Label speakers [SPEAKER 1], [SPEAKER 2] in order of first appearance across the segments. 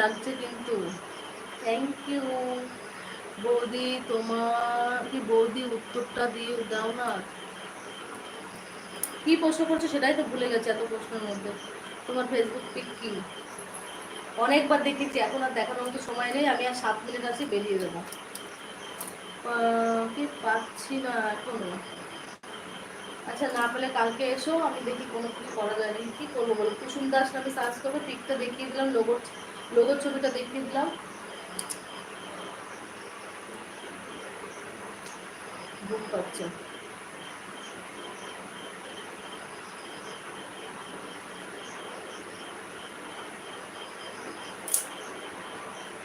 [SPEAKER 1] লাগছে কিন্তু। Thank you বৌদি। তোমার কি বৌদি উত্তরটা দিয়ে দাও না। কি প্রশ্ন করছো সেটাই তো ভুলে গেছে এত প্রশ্নের মধ্যে। তোমার ফেসবুক পিক কি? অনেকবার দেখেছি, এখন আর দেখানোর মতো সময় নেই। আমি আর 7 মিনিট আছি, বেরিয়ে দেবো। কি পাচ্ছি না এখনো। আচ্ছা, না পেলে কালকে এসো, আমি দেখি কোনো কিছু করা যায় না। কি করবো বলো? কুসুম দাস নামে সার্চ করবো, পিকটা দেখিয়ে দিলাম, লোগোর লোগোর ছবিটা দেখিয়ে দিলাম। বুক পাচ্ছে।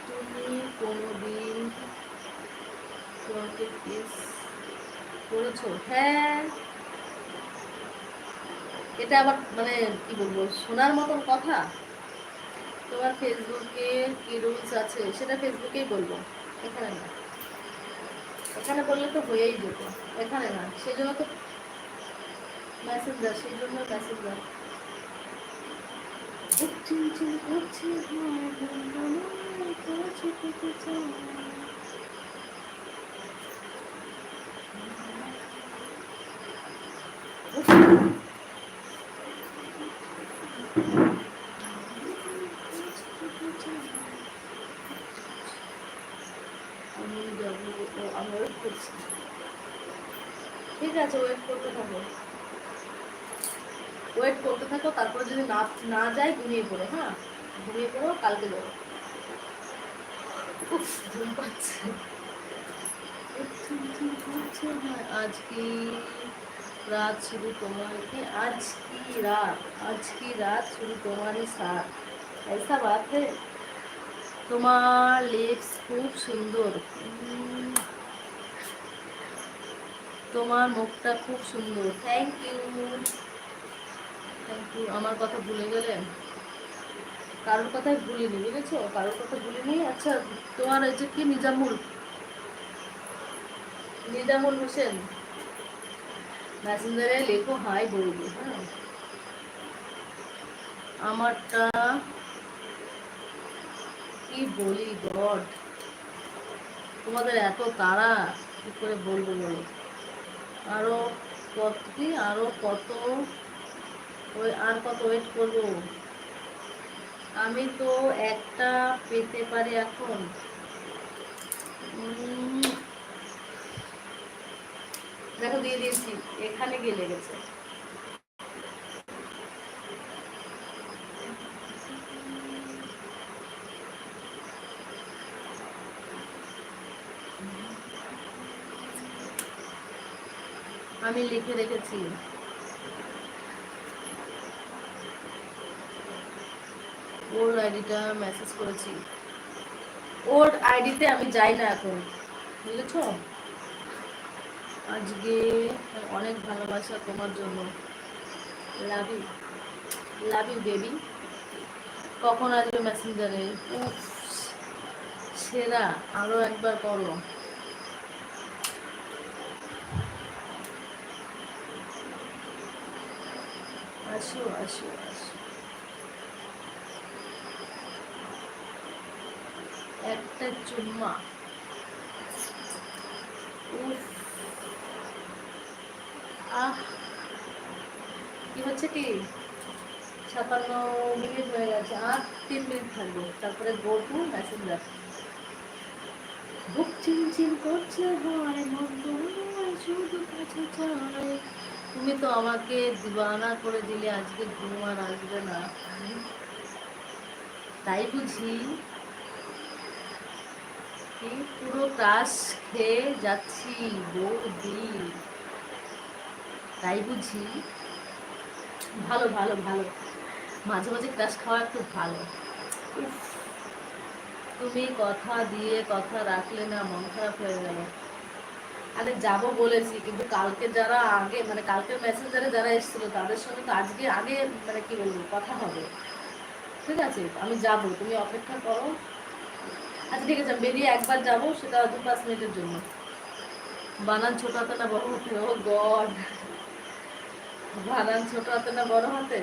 [SPEAKER 1] তুমি কোনোদিন তোমাকে কিস করেছো? হ্যাঁ। এটা আবার মানে কি বলবো, শোনার মতন কথা। তোমার ফেসবুকে কি রুলস আছে সেটা ফেসবুকেই বলবো, এখানে না। এখানে বললে তো হয়েই যেত, এখানে না। সেই জন্য তো মেসেঞ্জার, সেই জন্য মেসেঞ্জার। চিনচিন করছে আমি যাবো, আমি ওয়েট করছি। ঠিক আছে, ওয়েট করতে থাকো, ওয়েট করতে থাকো। তারপরে যদি না না যায়, ঘুমিয়ে পড়ো। হ্যাঁ, ঘুমিয়ে পড়ো, কালকে যাবো। উফ, ঘুম পাচ্ছে। आज की रात शुरू तुम्हारी, आज की रात शुरू तुम्हारे साथ, ऐसा बात है। তোমার লিপস খুব সুন্দর, তোমার মুখটা খুব সুন্দর। Thank you, thank you. আমার কথা ভুলে গেলেন? কারোর কথাই ভুলিনি, বুঝেছো? কারোর কথা ভুলিনি। আচ্ছা, তোমার এই যে কি, নিজামুল নিজামুল হোসেন, মেসেঞ্জারে লেখো হাই বলবি। হ্যাঁ, আমারটা কি বলি গড, তোমাদের এত তাড়া, কি করে বলবো বলো? আরো কত কি, আরো কত, ওই আর কত ওয়েট করবো? আমি তো একটা পেতে পারি এখন। দেখো, দিয়ে দিয়েছি, এখানে গিয়ে লেগেছে। আমি লিখে রেখেছি, ওল্ড আইডিটা মেসেজ করেছি। ওল্ড আইডিতে আমি যাই না এখন, বুঝেছ? আজকে অনেক ভালোবাসা তোমার জন্য। Love you, love you baby. কখন আসবে মেসেঞ্জারে? সেরা, আরো একবার করো। আসো আসো আসো, একটা চুম্মা। উফ, আহ, কি হচ্ছে কি, 56 মিনিট হয়ে গেছে, আর 3 মিনিট থাকবে, তারপরে গো টু মেসেঞ্জার। বুক চিনচিন করছে, হয় মন তোমার শুধু কাছে চায়। তুমি তো আমাকে দিবানা করে দিলে, আজকে ঘুম আর আসবে না, তাই বুঝি? কি পুরো ক্রাশ খেয়ে যাচ্ছি বৌদি, তাই বুঝি? ভালো ভালো ভালো, মাঝে মাঝে ক্রাশ খাওয়া একটু ভালো। উফ, তুমি কথা দিয়ে কথা রাখলে না, মন খারাপ হয়ে গেল। আরে যাবো বলেছি, কিন্তু কালকে যারা আগে মানে কালকের মেসেঞ্জারে যারা এসেছিল তাদের সঙ্গে তো আজকে আগে মানে কি বলবো, কথা হবে। ঠিক আছে, আমি যাব, তুমি অপেক্ষা করো। আচ্ছা ঠিক আছে, আমি বেরিয়ে একবার যাবো, সেটা 2-5 মিনিটের জন্য। বানান ছোট হাতে না বড় হাতে? ও গড, বানান ছোট হাতে না বড় হাতে?